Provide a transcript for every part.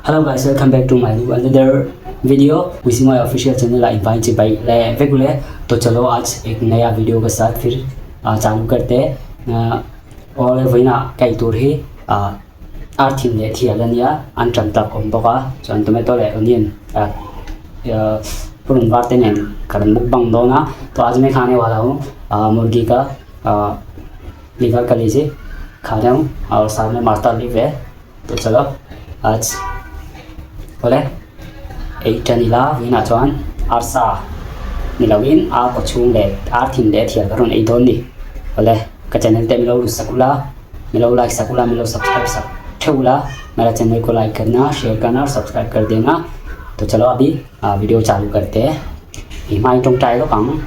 Hello guys, welcome back to my new another video विसी my official channel like भाई जी भाई ले तो चलो आज एक नया वीडियो के साथ फिर चालू करते हैं और वही ना कई टूर ही आर्थिंग ले थी अलनिया अंतरम तक हम तो का जो अंत में तो ले अनियन पुरुन वार्ते ने करन मुकबंग दो ना तो आज मैं खाने वाला हूँ मुर्गी का लीवर कलेजे खा रहा हूँ और साथ में मार्ता लीव है। तो चलो आज बोले एक चनीला विना चौन आरसा मिलाविन आ कोचुंग ले आर्थिंग ले थिया करुन एक दोनी बोले का चैनल ते मिलाओ सकुला मिलाओ लाइक सकुला मिलाओ सब्सक्राइब सब ठेउला मेरा चैनल को लाइक करना शेयर करना और सब्सक्राइब कर देना। तो चलो अभी वीडियो चालू करते हैं। हिमाई टोंग टाई लो काम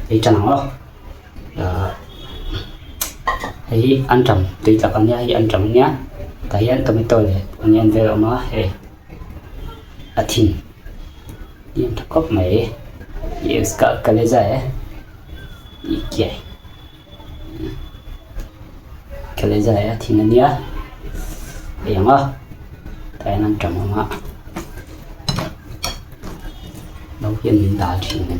đi chân nó thấy ăn trầm tùy tập anh nhá ăn trầm nhá thấy anh tôi tôi này anh em về nó hệ thìn em thắc cốc mấy yêu cả cái lấy giải cái lấy giải thìn anh nhá để mà thấy anh ăn trầm không ạ đầu tiên mình đã thìn này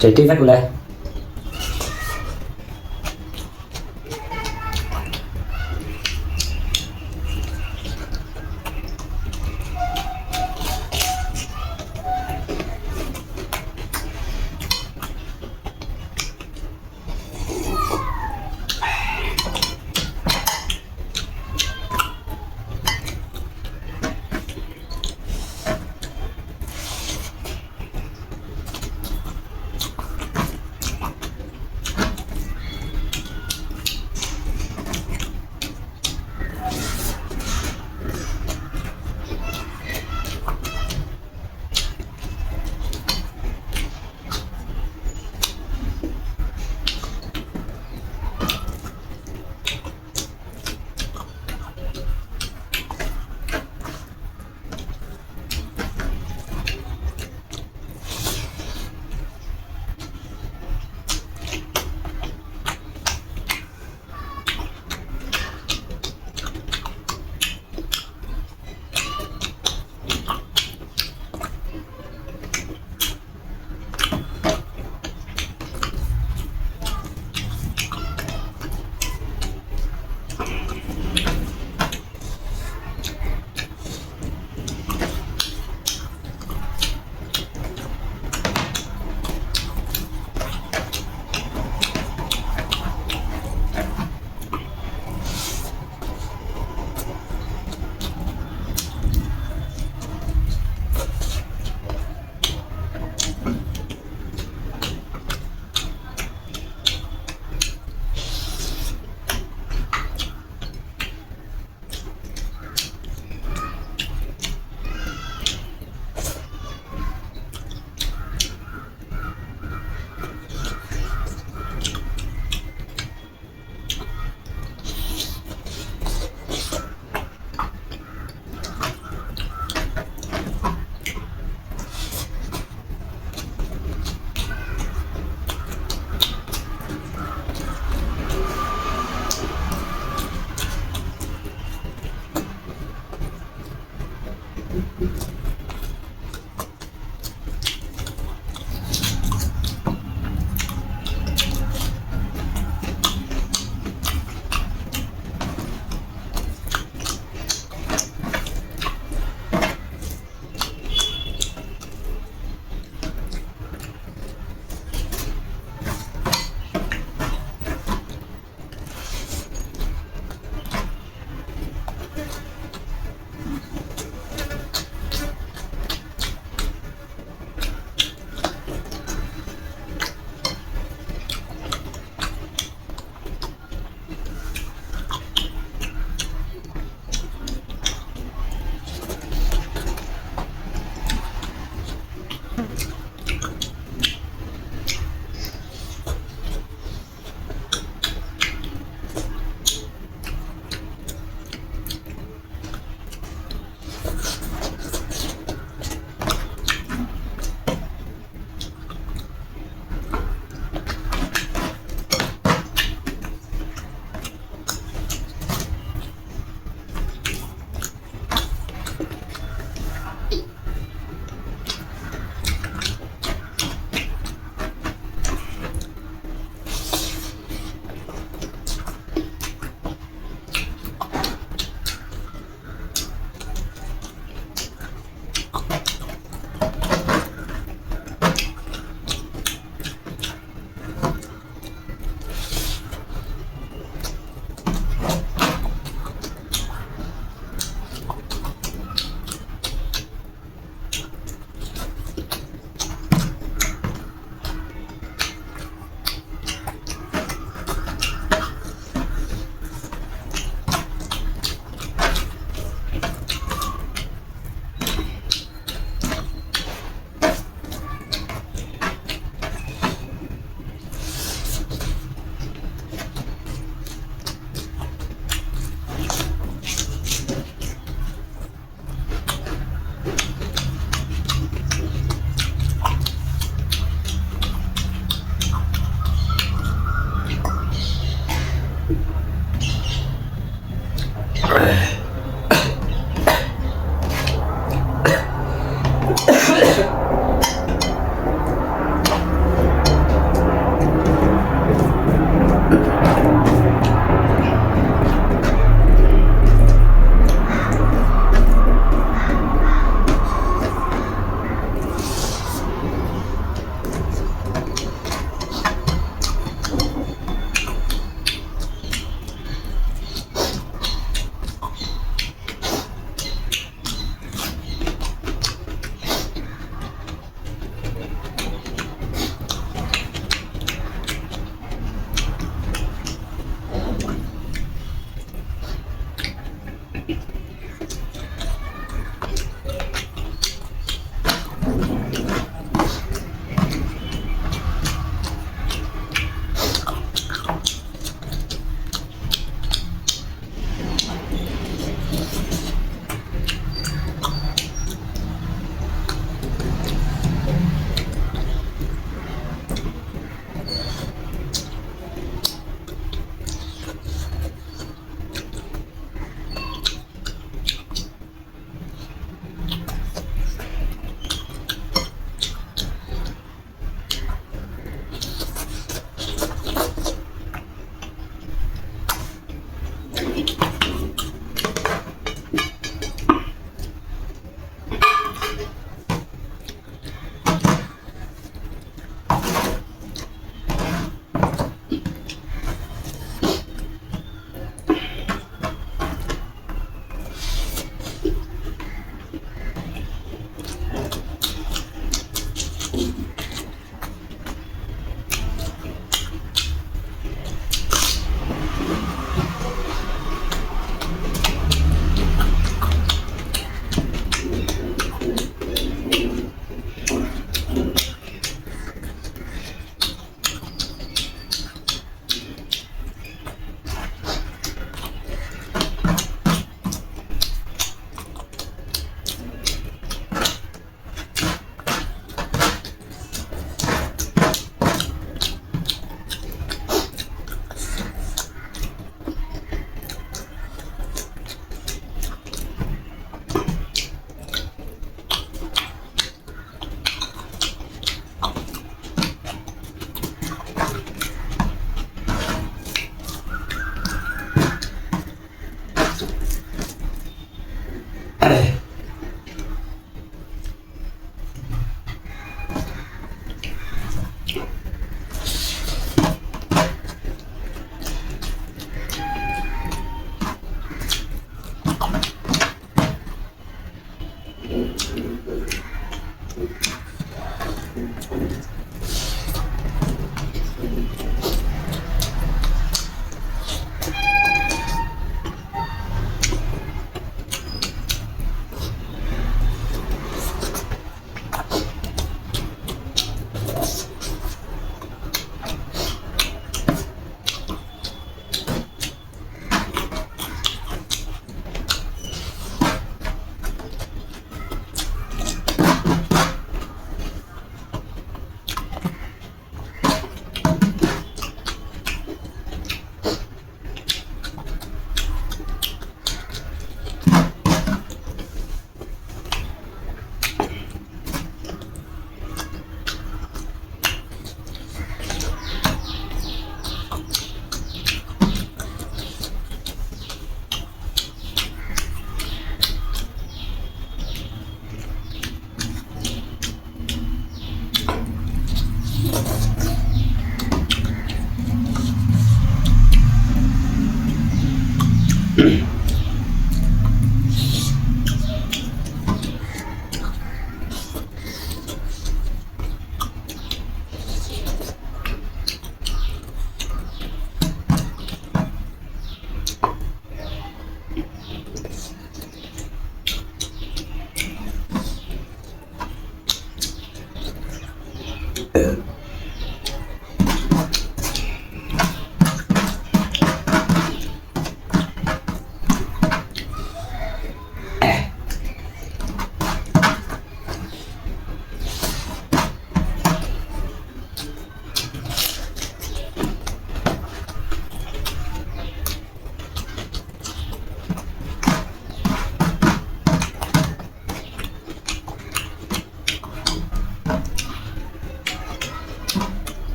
chạy tiếp vách lên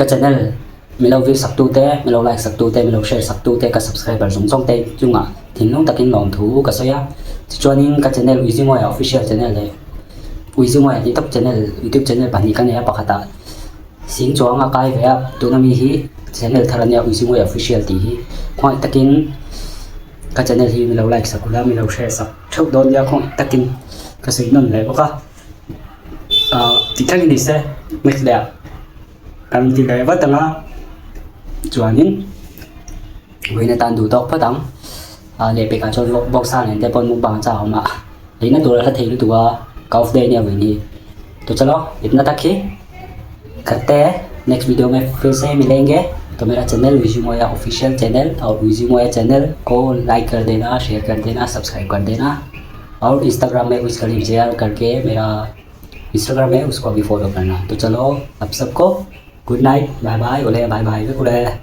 cái channel mình lâu view sắc tu te mình lâu like sắc tu te mình lâu share sắc tu te cái subscriber giống trong te chung à thì lúc ta kinh lòng thú cái số ya cho nên cái channel Uzi Moya official channel này Uzi Moya YouTube channel bản địa cái này bắt ta xin cho anh cái về tụi nó hi channel thằng này Uzi Moya official thì khoai ta kinh cái channel thì mình lâu like sắc mình lâu share sắc chúc đón ya khoai ta kinh cái sự nâng này bác thì thằng này sẽ make đẹp kami tidak dapat tengah jualin, gue tan dulu tak petang, lepas kacau boxan nanti pun mukbang cah mak, ini tu lah thei tu golf day ni ini, तो चलो इतना तक ही करते हैं next video में फिर से मिलेंगे तो मेरा चैनल उजी मोया ऑफिशियल चैनल और उजी मोया चैनल को लाइक कर देना शेयर कर देना सब्सक्राइब कर देना और इंस्टाग्राम में उस करीब शेयर करके मेरा इंस्टाग्राम है उसको भी फॉलो करना तो चलो अब सबको गुड नाइट बाय बाय बोले बाय बाय